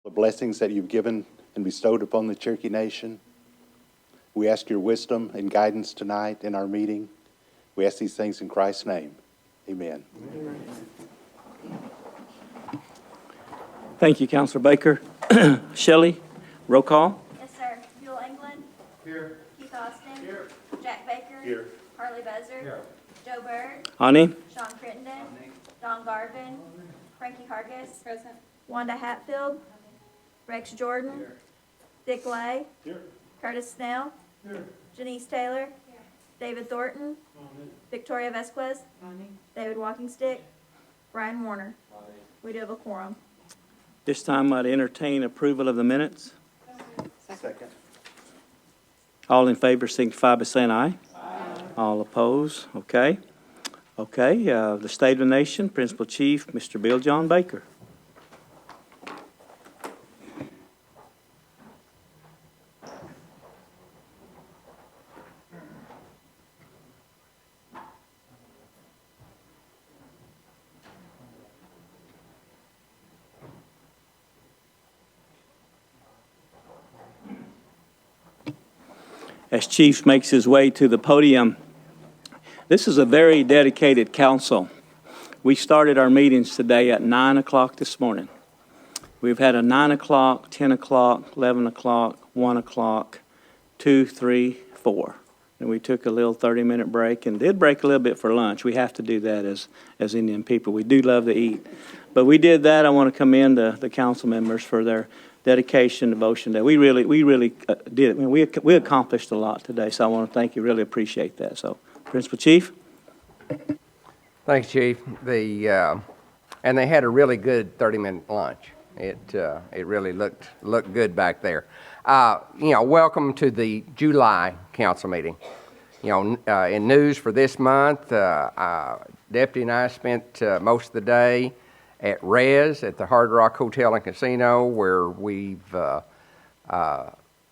the blessings that you've given and bestowed upon the Cherokee Nation. We ask your wisdom and guidance tonight in our meeting. We ask these things in Christ's name. Amen. Amen. Thank you, Councilor Baker. Shelley, roll call. Yes, sir. Buell England. Here. Keith Austin. Here. Jack Baker. Here. Harley Buzzer. Here. Joe Byrd. Ani. Shawn Crittenden. Don Garvin. Frankie Hargis. Present. Wanda Hatfield. Rex Jordan. Here. Dick Lay. Here. Curtis Snell. Here. Janice Taylor. David Thornton. Victoria Vesquez. David Walkingstick. Brian Warner. We do have a quorum. This time I'd entertain approval of the minutes. Second. All in favor signify by saying aye. Aye. All opposed? Okay. Okay, the State of the Nation, Principal Chief, Mr. Bill John Baker. As Chief makes his way to the podium, this is a very dedicated council. We started our meetings today at 9 o'clock this morning. We've had a 9 o'clock, 10 o'clock, 11 o'clock, 1 o'clock, 2, 3, 4. And we took a little 30-minute break and did break a little bit for lunch. We have to do that as Indian people. We do love to eat. But we did that. I want to commend the council members for their dedication, devotion. That we really did it. I mean, we accomplished a lot today, so I want to thank you. Really appreciate that. So, Principal Chief. Thanks, Chief. And they had a really good 30-minute lunch. It really looked good back there. Welcome to the July council meeting. In news for this month, Deputy and I spent most of the day at Rez at the Hard Rock Hotel and Casino, where we've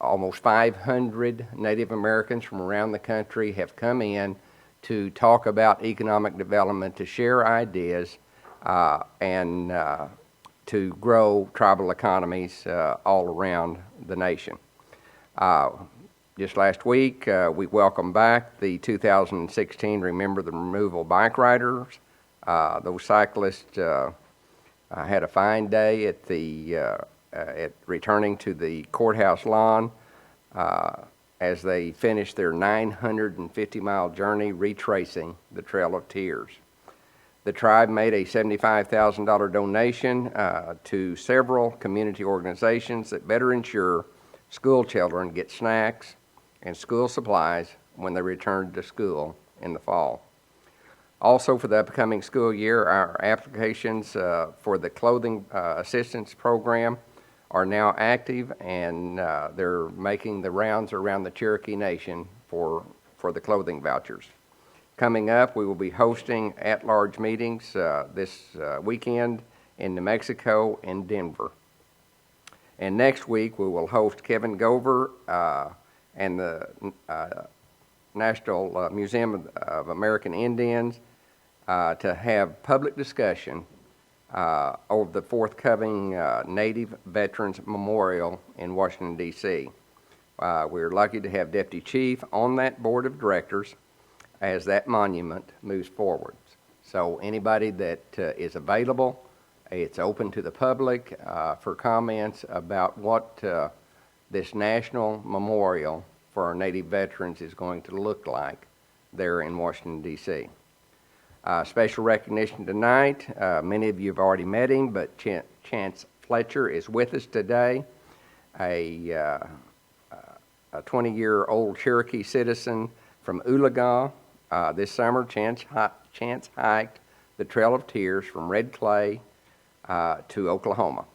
almost 500 Native Americans from around the country have come in to talk about economic development, to share ideas, and to grow tribal economies all around the nation. Just last week, we welcomed back the 2016 Remember the Removal bike riders. Those cyclists had a fine day at returning to the courthouse lawn as they finished their 950-mile journey retracing the Trail of Tears. The tribe made a $75,000 donation to several community organizations that better ensure school children get snacks and school supplies when they return to school in the fall. Also, for the upcoming school year, our applications for the Clothing Assistance Program are now active, and they're making the rounds around the Cherokee Nation for the clothing vouchers. Coming up, we will be hosting at-large meetings this weekend in New Mexico and Denver. And next week, we will host Kevin Gover and the National Museum of American Indians to have public discussion over the forthcoming Native Veterans Memorial in Washington, D.C. We're lucky to have Deputy Chief on that board of directors as that monument moves forward. So anybody that is available, it's open to the public for comments about what this national memorial for our Native veterans is going to look like there in Washington, D.C. Special recognition tonight. Many of you have already met him, but Chance Fletcher is with us today, a 20-year-old Cherokee citizen from Oologah. This summer, Chance hiked the Trail of Tears from Red Clay to Oklahoma.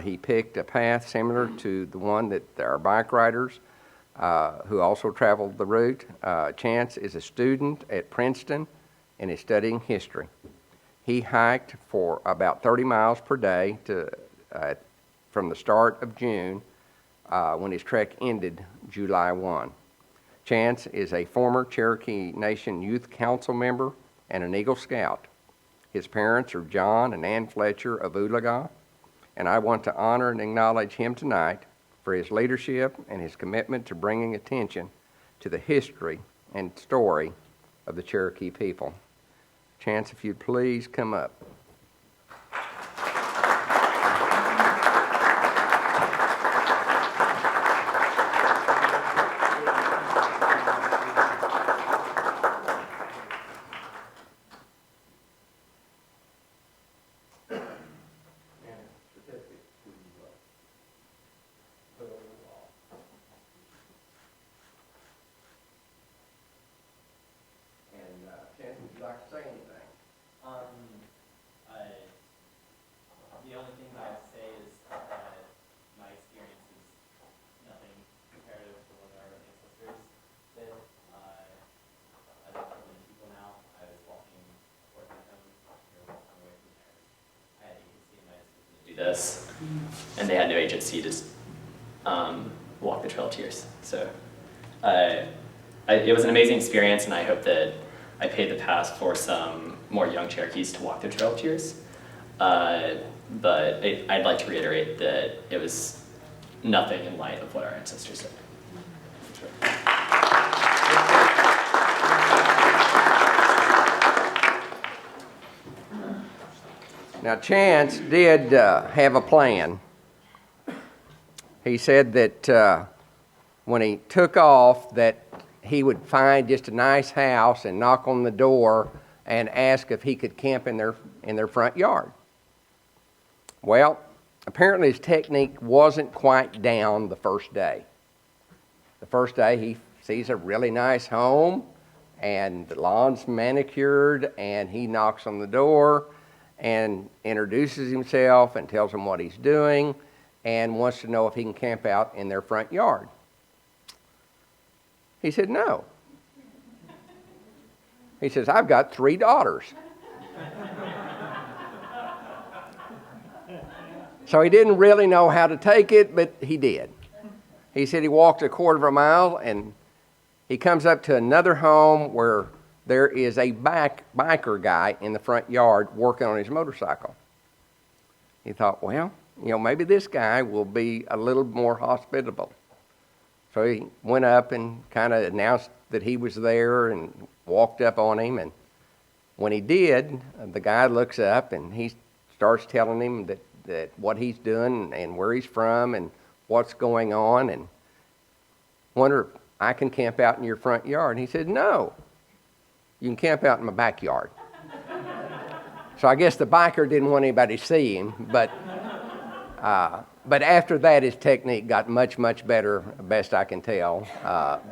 He picked a path similar to the one that our bike riders who also traveled the route. Chance is a student at Princeton and is studying history. He hiked for about 30 miles per day from the start of June when his trek ended July 1. Chance is a former Cherokee Nation Youth Council member and an Eagle Scout. His parents are John and Ann Fletcher of Oologah. and I want to honor and acknowledge him tonight for his leadership and his commitment to bringing attention to the history and story of the Cherokee people. Chance, if you'd please come up. Chance, would you like to say anything? The only thing that I have to say is that my experience is nothing comparative to what our ancestors did. I live with many people now. I was working with them. We were walking away from there. I had agency in my decision to do this, and they had no agency to walk the Trail of Tears. So it was an amazing experience, and I hope that I paid the path for some more young Cherokees to walk the Trail of Tears. But I'd like to reiterate that it was nothing in light of what our ancestors did. Now, Chance did have a plan. He said that when he took off, that he would find just a nice house and knock on the door and ask if he could camp in their front yard. Well, apparently his technique wasn't quite down the first day. The first day he sees a really nice home and the lawn's manicured, and he knocks on the door and introduces himself and tells them what he's doing and wants to know if he can camp out in their front yard. He said, no. He says, I've got 3 daughters. So he didn't really know how to take it, but he did. He said he walked a quarter of a mile, and he comes up to another home where there is a biker guy in the front yard working on his motorcycle. He thought, well, maybe this guy will be a little more hospitable. So he went up and kind of announced that he was there and walked up on him. And when he did, the guy looks up and he starts telling him that what he's doing and where he's from and what's going on, and wonder if I can camp out in your front yard. And he said, no, you can camp out in my backyard. So I guess the biker didn't want anybody to see him, but after that his technique got much, much better, best I can tell,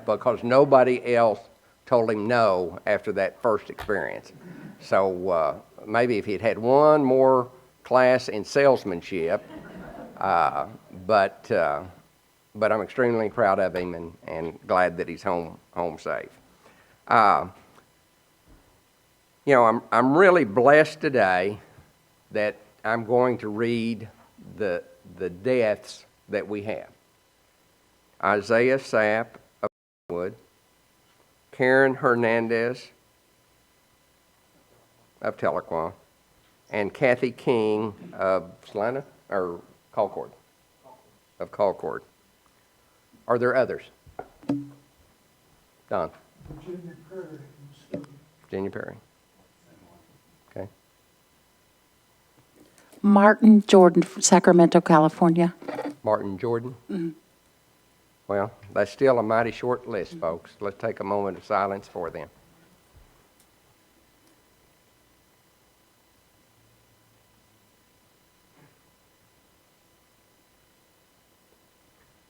because nobody else told him no after that first experience. So maybe if he'd had one more class in salesmanship, but I'm extremely proud of him and glad that he's home safe. I'm really blessed today that I'm going to read the deaths that we have. Isaiah Sapp of Wood, Karen Hernandez of Tahlequah, and Kathy King of Slaton, or Colcord, of Colcord. Are there others? Don? Virginia Perry. Virginia Perry. Okay. Martin Jordan, Sacramento, California. Martin Jordan? Mm-hmm. Well, that's still a mighty short list, folks. Let's take a moment of silence for them.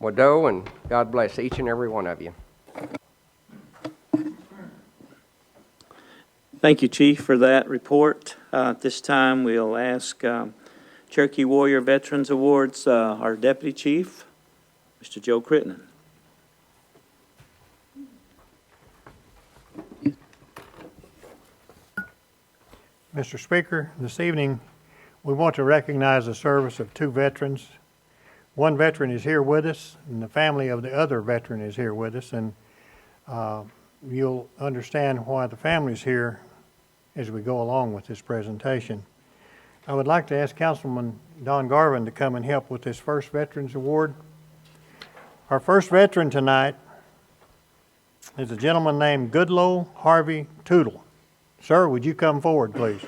Well, Doe, and God bless each and every one of you. Thank you, Chief, for that report. At this time, we'll ask Cherokee Warrior Veterans Awards, our Deputy Chief, Mr. Joe Crittenden. Mr. Speaker, this evening we want to recognize the service of 2 veterans. One veteran is here with us, and the family of the other veteran is here with us, and you'll understand why the family's here as we go along with this presentation. I would like to ask Councilman Don Garvin to come and help with this first Veterans Award. Our first veteran tonight is a gentleman named Goodlow Harvey Tootle. Sir, would you come forward, please?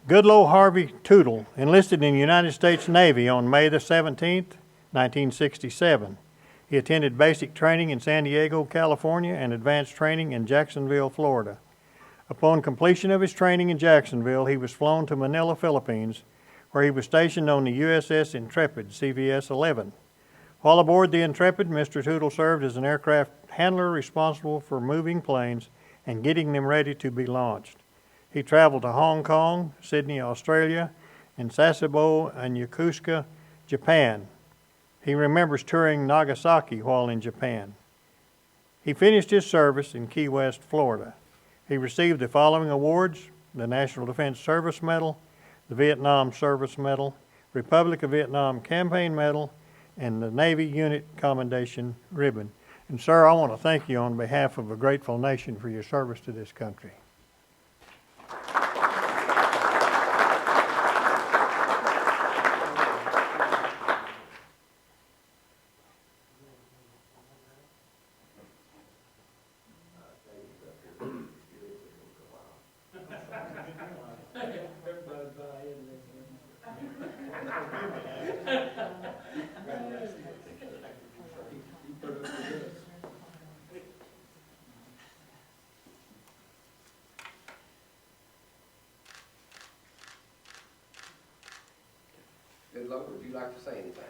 Goodlow Harvey Tootle enlisted in the United States Navy on May the 17th, 1967. He attended basic training in San Diego, California, and advanced training in Jacksonville, Florida. Upon completion of his training in Jacksonville, he was flown to Manila, Philippines, where he was stationed on the USS Intrepid, CVS-11. While aboard the Intrepid, Mr. Tootle served as an aircraft handler responsible for moving planes and getting them ready to be launched. He traveled to Hong Kong, Sydney, Australia, and Sasebo and Yokosuka, Japan. He remembers touring Nagasaki while in Japan. He finished his service in Key West, Florida. He received the following awards: the National Defense Service Medal, the Vietnam Service Medal, Republic of Vietnam Campaign Medal, and the Navy Unit Commendation Ribbon. And sir, I want to thank you on behalf of a grateful nation for your service to this country. Good luck. Would you like to say anything?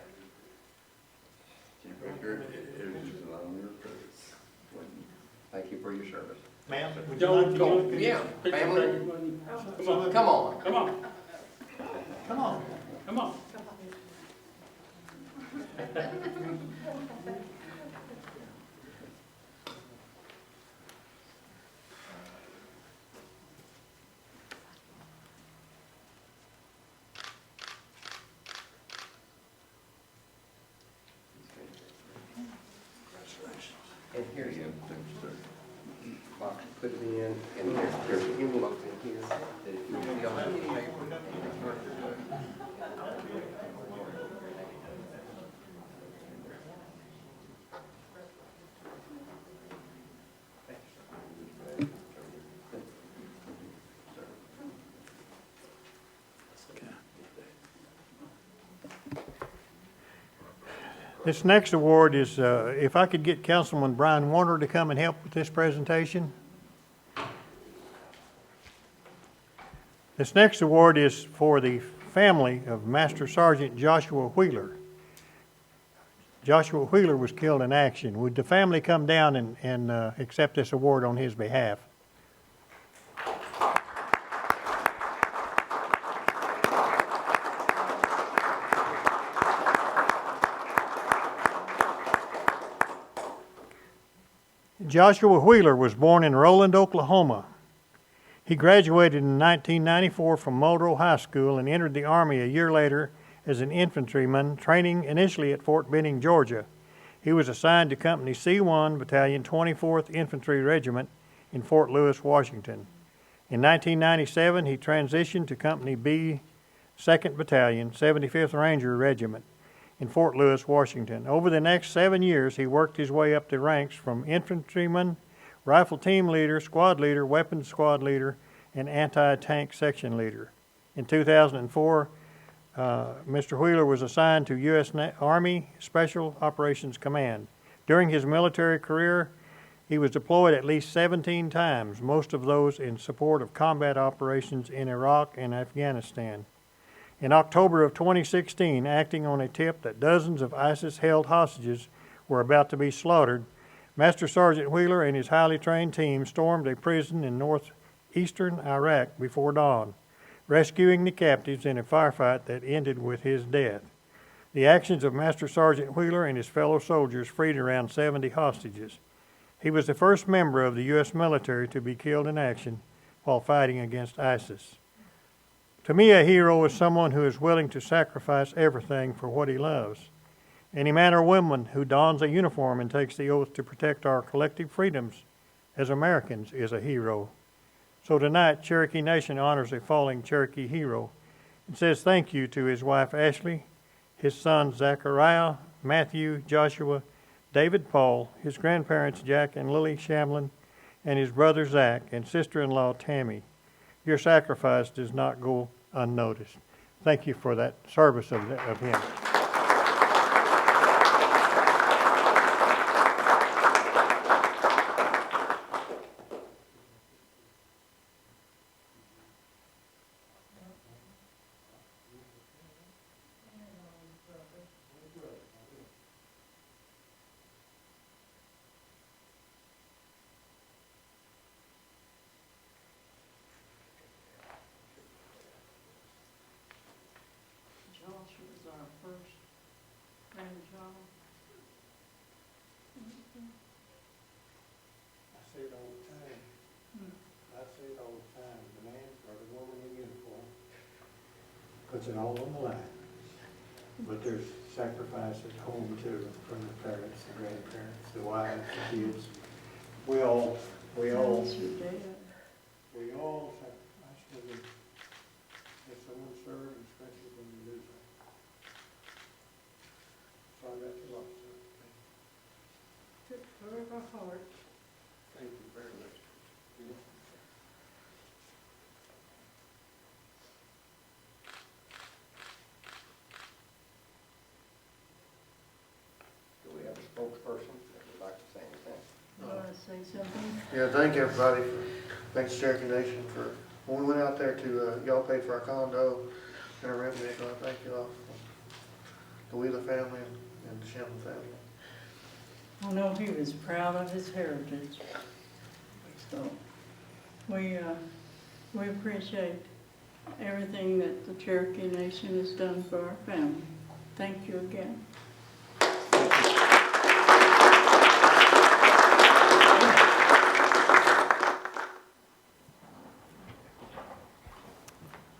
Thank you for your service. Ma'am, would you like to go? Yeah, family. Come on. Come on. Come on. Come on. And here you go. Box, put it in, and there's an envelope in here that if you fill out the paper. This next award is, if I could get Councilman Brian Warner to come and help with this presentation. This next award is for the family of Master Sergeant Joshua Wheeler. Joshua Wheeler was killed in action. Would the family come down and accept this award on his behalf? Joshua Wheeler was born in Roland, Oklahoma. He graduated in 1994 from Muldrow High School and entered the Army a year later as an infantryman, training initially at Fort Benning, Georgia. He was assigned to Company C1, Battalion 24th Infantry Regiment in Fort Lewis, Washington. In 1997, he transitioned to Company B, 2nd Battalion, 75th Ranger Regiment in Fort Lewis, Washington. Over the next 7 years, he worked his way up the ranks from infantryman, rifle team leader, squad leader, weapons squad leader, and anti-tank section leader. In 2004, Mr. Wheeler was assigned to U.S. Army Special Operations Command. During his military career, he was deployed at least 17 times, most of those in support of combat operations in Iraq and Afghanistan. In October of 2016, acting on a tip that dozens of ISIS-held hostages were about to be slaughtered, Master Sergeant Wheeler and his highly trained team stormed a prison in northeastern Iraq before dawn, rescuing the captives in a firefight that ended with his death. The actions of Master Sergeant Wheeler and his fellow soldiers freed around 70 hostages. He was the first member of the U.S. military to be killed in action while fighting against ISIS. To me, a hero is someone who is willing to sacrifice everything for what he loves. Any man or woman who dons a uniform and takes the oath to protect our collective freedoms as Americans is a hero. So tonight, Cherokee Nation honors a fallen Cherokee hero and says thank you to his wife Ashley, his sons Zachariah, Matthew, Joshua, David Paul, his grandparents Jack and Lily Shamlin, and his brother Zach and sister-in-law Tammy. Your sacrifice does not go unnoticed. Thank you for that service of him. Josh was our first grandchild. I say it all the time. I say it all the time. The man or the woman in uniform puts it all on the line. But there's sacrifice at home too, from the parents, the grandparents, the wives, the kids. We all That's your dad. sacrifice to them. If someone serves, especially when you lose them. So I got to love them. Took care of our heart. Thank you very much. Do we have a spokesperson that would like to say anything? You want to say something? Yeah, thank everybody thanks Cherokee Nation for, when we went out there to, y'all paid for our condo and our rent vehicle, I thank y'all. The Wheeler family and the Shamlin family. I know he was proud of his heritage. So, we appreciate everything that the Cherokee Nation has done for our family. Thank you again.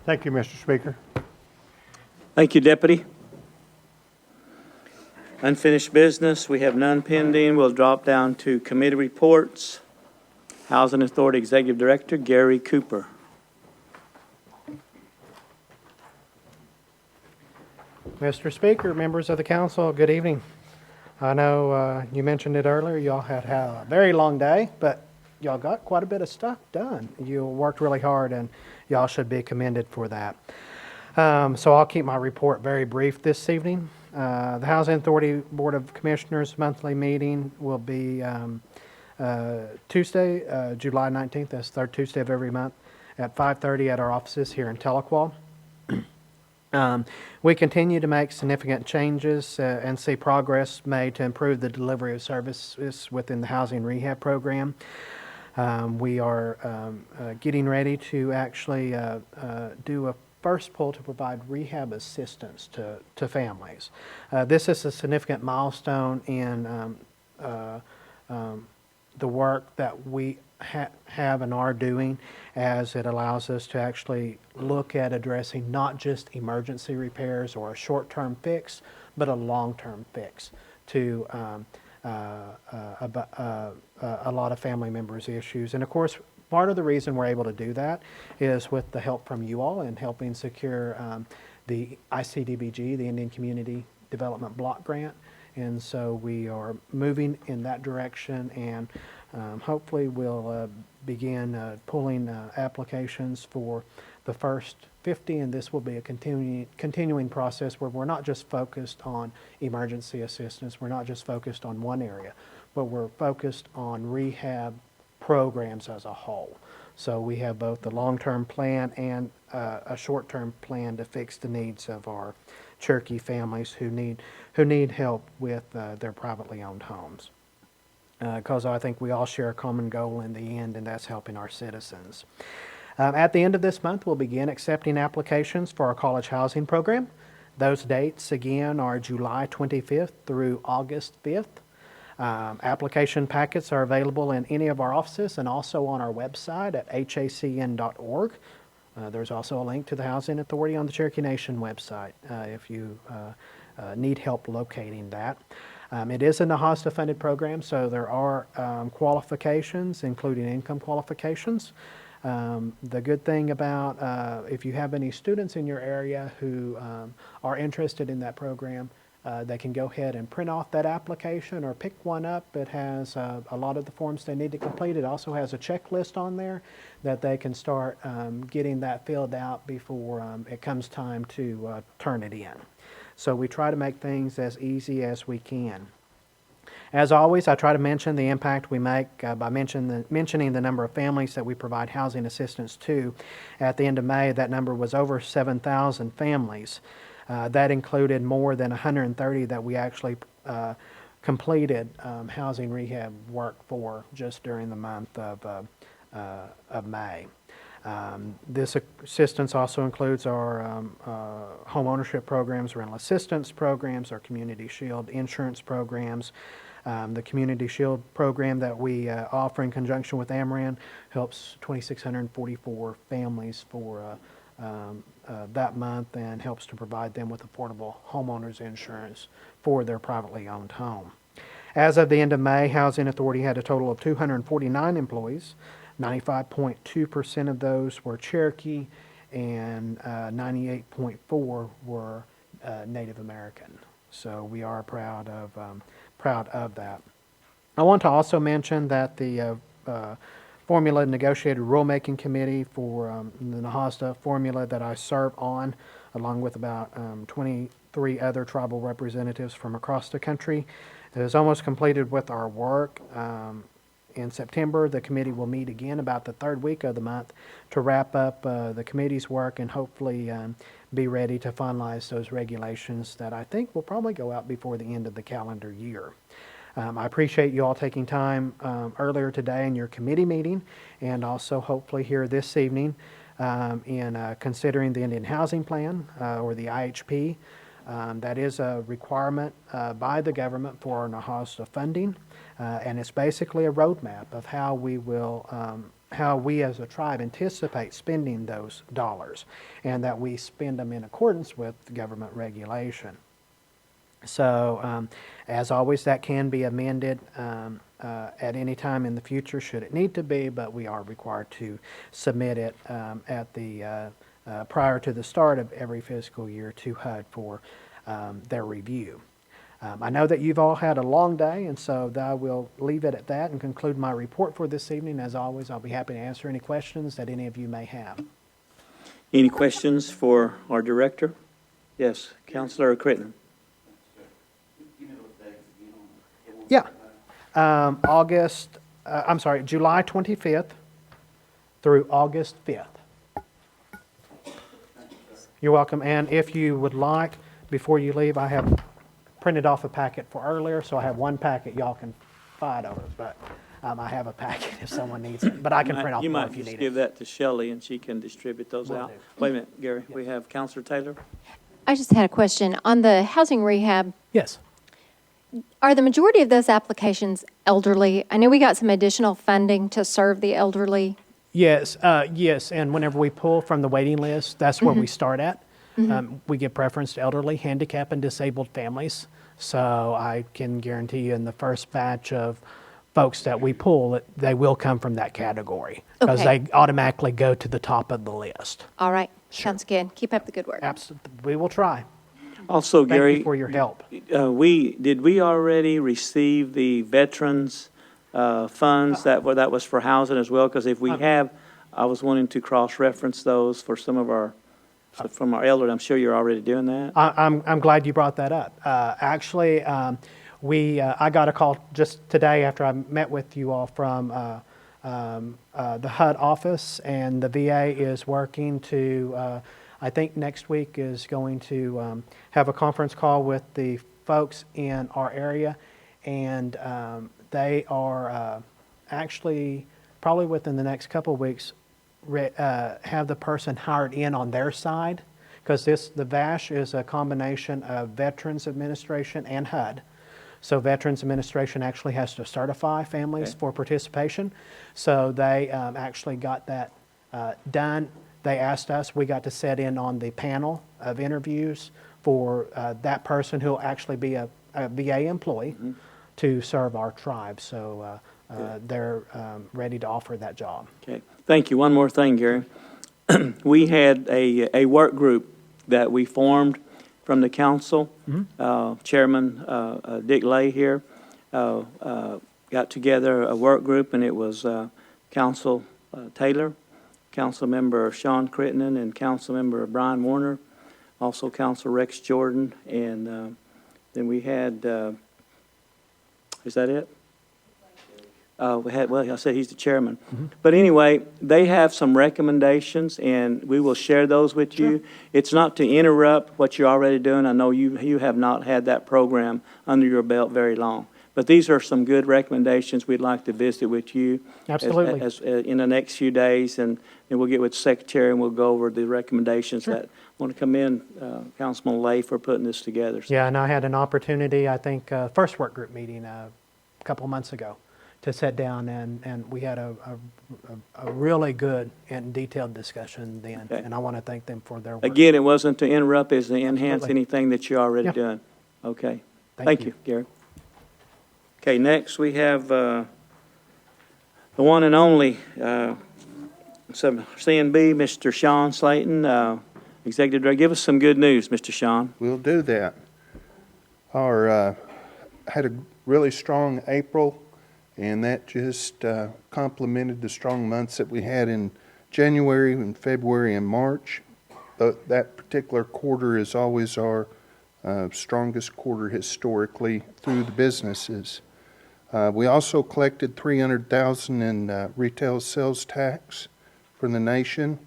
Thank you, Mr. Speaker. Thank you, Deputy. Unfinished business, we have none pending. We'll drop down to committee reports. Housing Authority Executive Director Gary Cooper. Mr. Speaker, members of the council, good evening. I know you mentioned it earlier, y'all had a very long day, but y'all got quite a bit of stuff done. You worked really hard and y'all should be commended for that. So I'll keep my report very brief this evening. The Housing Authority Board of Commissioners monthly meeting will be Tuesday, July 19th, that's the third Tuesday of every month at 5:30 at our offices here in Tahlequah. We continue to make significant changes and see progress made to improve the delivery of services within the housing rehab program. We are getting ready to actually do a first pull to provide rehab assistance to families. This is a significant milestone in the work that we have and are doing, as it allows us to actually look at addressing not just emergency repairs or a short-term fix, but a long-term fix to a lot of family members' issues. And of course, part of the reason we're able to do that is with the help from you all in helping secure the ICDBG, the Indian Community Development Block Grant. And so we are moving in that direction, and hopefully we'll begin pulling applications for the first 50, and this will be a continuing process where we're not just focused on emergency assistance, we're not just focused on one area, but we're focused on rehab programs as a whole. So we have both the long-term plan and a short-term plan to fix the needs of our Cherokee families who need help with their privately owned homes. Because I think we all share a common goal in the end, and that's helping our citizens. At the end of this month, we'll begin accepting applications for our college housing program. Those dates again are July 25th through August 5th. Application packets are available in any of our offices and also on our website at hacn.org. There's also a link to the Housing Authority on the Cherokee Nation website if you need help locating that. It is a NAHASTA-funded program, so there are qualifications, including income qualifications. The good thing about if you have any students in your area who are interested in that program, they can go ahead and print off that application or pick one up. It has a lot of the forms they need to complete. It also has a checklist on there that they can start getting that filled out before it comes time to turn it in. So we try to make things as easy as we can. As always, I try to mention the impact we make by mentioning the number of families that we provide housing assistance to. At the end of May, that number was over 7,000 families. That included more than 130 that we actually completed housing rehab work for just during the month of May. This assistance also includes our home ownership programs, rental assistance programs, our Community Shield insurance programs. The Community Shield program that we offer in conjunction with Ameren helps 2,644 families for that month and helps to provide them with affordable homeowners insurance for their privately owned home. As of the end of May, Housing Authority had a total of 249 employees. 95.2% of those were Cherokee and 98.4% were Native American. So we are proud of that. I want to also mention that the formula negotiated rulemaking committee for the NAHASTA formula that I serve on, along with about 23 other tribal representatives from across the country, is almost completed with our work. In September, the committee will meet again about the third week of the month to wrap up the committee's work and hopefully be ready to finalize those regulations that I think will probably go out before the end of the calendar year. I appreciate you all taking time earlier today in your committee meeting and also hopefully here this evening in considering the Indian Housing Plan or the IHP. That is a requirement by the government for our NAHASTA funding, and it's basically a roadmap of how we as a tribe anticipate spending those dollars and that we spend them in accordance with government regulation. So, as always, that can be amended at any time in the future should it need to be, but we are required to submit it at the prior to the start of every fiscal year to HUD for their review. I know that you've all had a long day, and so I will leave it at that and conclude my report for this evening. As always, I'll be happy to answer any questions that any of you may have. Any questions for our director? Yes, Councilor Crittenden. Yeah. July 25th through August 5th. You're welcome. And if you would like, before you leave, I have printed off a packet for earlier, so I have one packet y'all can fight over, but I have a packet if someone needs it. But I can print off You more might if you just need give it. that to Shelley and she can distribute those Will out. do. Wait a minute, Gary, we have Councilor Taylor. I just had a question. On the housing rehab, Yes. are the majority of those applications elderly? I know we got some additional funding to serve the elderly. Yes, yes, and whenever we pull from the waiting list, that's where we start at. We give preference to elderly, handicapped, and disabled families. So I can guarantee you in the first batch of folks that we pull, that they will come from that category because Okay. they automatically go to the top of the list. All right, sounds good. Keep up the good work. Absolutely, we will try. Also, Thank Gary, you for your help. did we already receive the veterans funds that was for housing as well? Because if we have, I was wanting to cross-reference those for some of our, from our elderly. I'm sure you're already doing that. I'm glad you brought that up. Actually, I got a call just today after I met with you all from the HUD office, and the VA is working to, I think next week is going to have a conference call with the folks in our area, and they are actually probably within the next couple of weeks have the person hired in on their side, because the VASH is a combination of Veterans Administration and HUD. So Veterans Administration actually has to certify families for participation. So they actually got that done. They asked us, we got to set in on the panel of interviews for that person who'll actually be a VA employee to serve our tribe. So they're ready to offer that job. Okay, thank you. One more thing, Gary. We had a work group that we formed from the council. Chairman Dick Lay here got together a work group, and it was Council Taylor, Council Member Shawn Crittenden, and Council Member Brian Warner, also Council Rex Jordan, and then we had, is that it? We had, well, I said he's the chairman. But anyway, they have some recommendations, and we will share those with you. It's not to interrupt what you're already doing. I know you have not had that program under your belt very long. But these are some good recommendations we'd like to visit with you. Absolutely. In the next few days, and then we'll get with the secretary and we'll go over the recommendations that want to come in. Councilman Lay for putting this together. Yeah, and I had an opportunity, I think, first work group meeting a couple months ago to sit down, and we had a really good and detailed discussion then. Okay. And I want to thank them for their work. Again, it wasn't to interrupt, it's to enhance Absolutely. anything that you're already Yeah. doing. Okay. Thank Thank you, Gary. Okay, next we have the one and only CNB, Mr. Shawn Slaton, Executive Director. Give us some good news, Mr. Shawn. We'll do that. Our had a really strong April, and that just complemented the strong months that we had in January and February and March. That particular quarter is always our strongest quarter historically through the businesses. We also collected $300,000 in retail sales tax from the nation,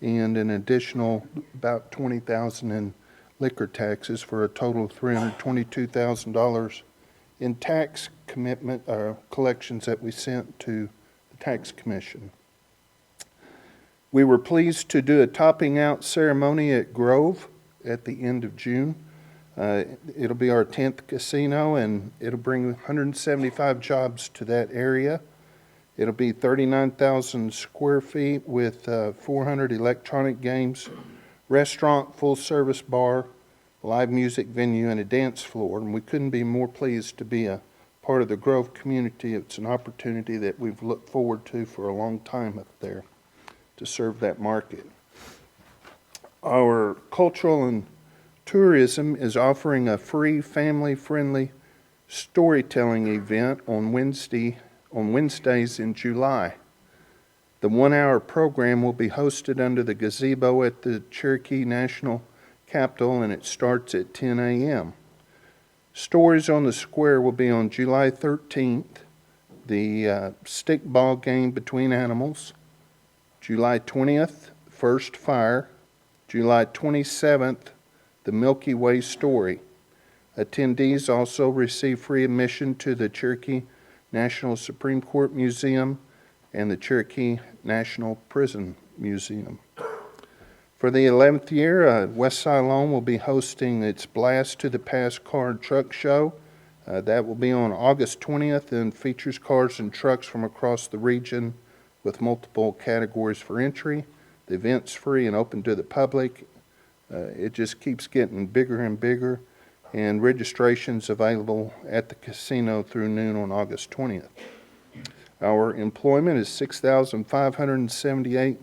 and an additional about $20,000 in liquor taxes, for a total of $322,000 in tax commitment collections that we sent to the tax commission. We were pleased to do a topping out ceremony at Grove at the end of June. It'll be our 10th casino, and it'll bring 175 jobs to that area. It'll be 39,000 square feet with 400 electronic games, restaurant, full-service bar, live music venue, and a dance floor. And we couldn't be more pleased to be a part of the Grove community. It's an opportunity that we've looked forward to for a long time up there to serve that market. Our cultural and tourism is offering a free, family-friendly storytelling event on Wednesdays in July. The 1-hour program will be hosted under the gazebo at the Cherokee National Capitol, and it starts at 10 a.m. Stories on the Square will be on July 13th, the stickball game between animals. July 20th, First Fire. July 27th, the Milky Way Story. Attendees also receive free admission to the Cherokee National Supreme Court Museum and the Cherokee National Prison Museum. For the 11th year, West Slaton will be hosting its Blast to the Past Car and Truck Show. That will be on August 20th and features cars and trucks from across the region with multiple categories for entry. The event's free and open to the public. It just keeps getting bigger and bigger, and registration's available at the casino through noon on August 20th. Our employment is 6,578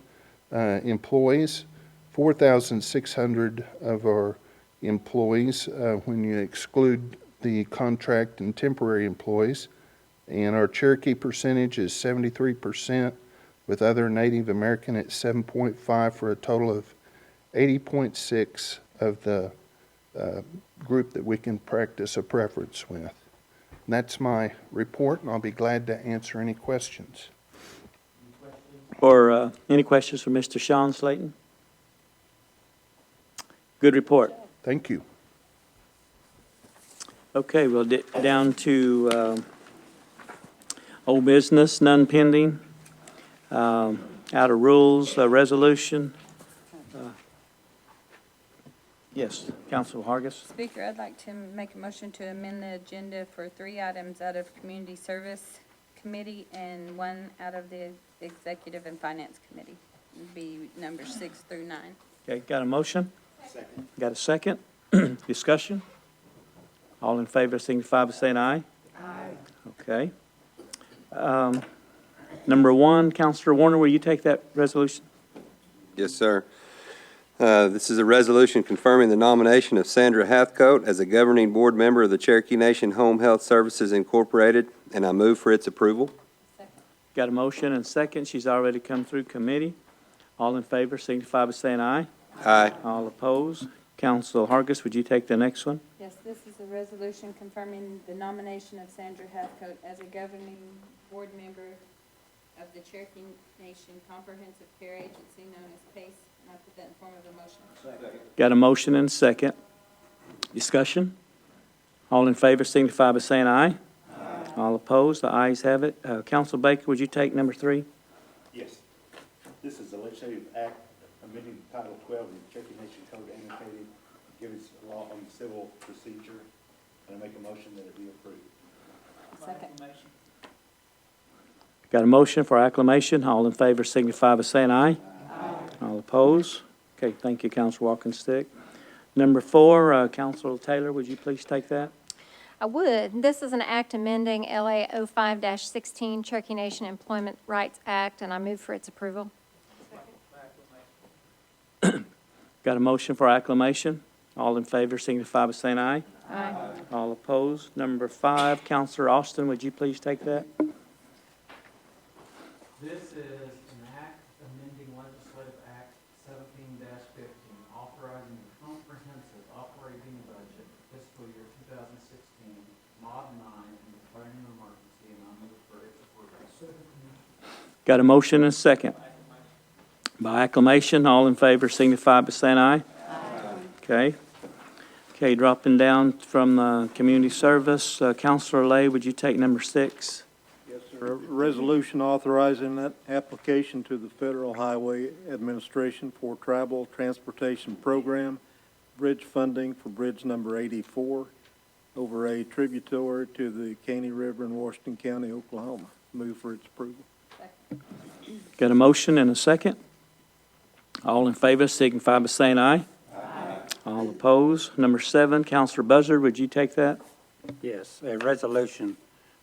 employees. 4,600 of our employees, when you exclude the contract and temporary employees, and our Cherokee percentage is 73%, with other Native American at 7.5, for a total of 80.6 of the group that we can practice a preference with. And that's my report, and I'll be glad to answer any questions. Or any questions for Mr. Shawn Slaton? Good report. Thank you. Okay, we'll down to old business, none pending. Out of rules, resolution. Yes, Councilor Hargis. Speaker, I'd like to make a motion to amend the agenda for 3 items out of Community Service Committee and 1 out of the Executive and Finance Committee. It'd be numbers 6 through 9. Okay, got a motion? Second. Got a second? Discussion? All in favor signify by saying aye. Aye. Okay. Number 1, Counselor Warner, will you take that resolution? Yes, sir. This is a resolution confirming the nomination of Sandra Hathcote as a governing board member of the Cherokee Nation Home Health Services Incorporated, and I move for its approval. Got a motion and second. She's already come through committee. All in favor signify by saying aye. Aye. All opposed? Council Hargis, would you take the next one? Yes, this is a resolution confirming the nomination of Sandra Hathcote as a governing board member of the Cherokee Nation Comprehensive Care Agency, known as PACE, and I put that in form of a motion. Got a motion and second. Discussion? All in favor signify by saying aye. Aye. All opposed? The ayes have it. Council Baker, would you take number 3? Yes. This is a legislative act amending Title 12 of the Cherokee Nation Code annotated, giving us a law on civil procedure, and I make a motion that it be approved. Second. Got a motion for acclamation. All in favor signify by saying aye. Aye. All opposed? Okay, thank you, Councilor Walkenstick. Number 4, Councilor Taylor, would you please take that? I would. This is an act amending LA 05-16 Cherokee Nation Employment Rights Act, and I move for its approval. Got a motion for acclamation. All in favor signify by saying aye. Aye. All opposed? Number 5, Councilor Austin, would you please take that? This is an act amending legislative act 17-15, authorizing the comprehensive operating budget fiscal year 2016, mod 9, and declaring an emergency, and I move for its approval. Got a motion and a second. By acclamation, all in favor signify by saying aye. Aye. Okay, dropping down from community service, Councilor Lay, would you take number 6? Yes, sir. A resolution authorizing that application to the Federal Highway Administration for Travel Transportation Program, bridge funding for bridge number 84 over a tributary to the Caney River in Washington County, Oklahoma. Move for its approval. Got a motion and a second. All in favor signify by saying aye. Aye. All opposed? Number 7, Councilor Buzzard, would you take that? Yes, a resolution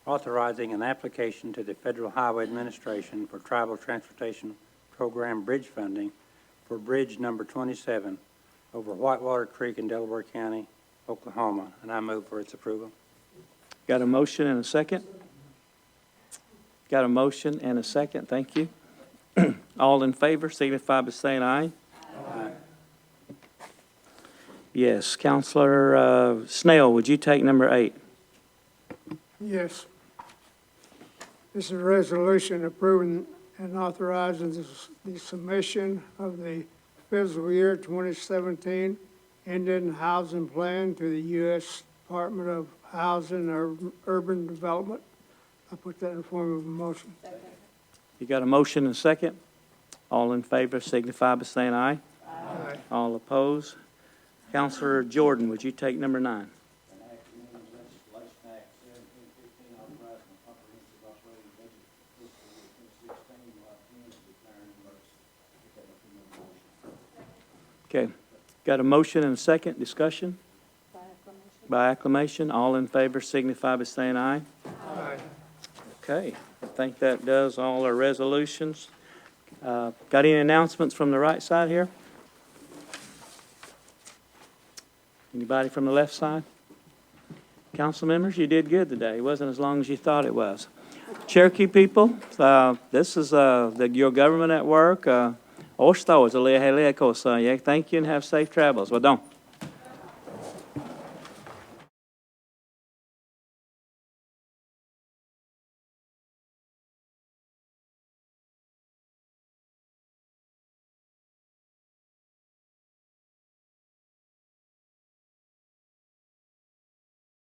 authorizing an application to the Federal Highway Administration for Tribal Transportation Program bridge funding for bridge number 27 over Whitewater Creek in Delaware County, Oklahoma, and I move for its approval. Got a motion and a second? Got a motion and a second. Thank you. All in favor signify by saying aye. Aye. Yes. Councilor Snell, would you take number 8? Yes. This is a resolution approving and authorizing the submission of the fiscal year 2017 Indian Housing Plan to the U.S. Department of Housing and Urban Development. I put that in the form of a motion. You got a motion and a second? All in favor signify by saying aye. Aye. All opposed? Councilor Jordan, would you take number 9? Okay. Got a motion and a second. Discussion? By acclamation. All in favor signify by saying aye. Aye. Okay. I think that does all our resolutions. Got any announcements from the right side here? Anybody from the left side? Council members, you did good today. It wasn't as long as you thought it was. Cherokee people, this is your government at work. Thank you and have safe travels. Well done.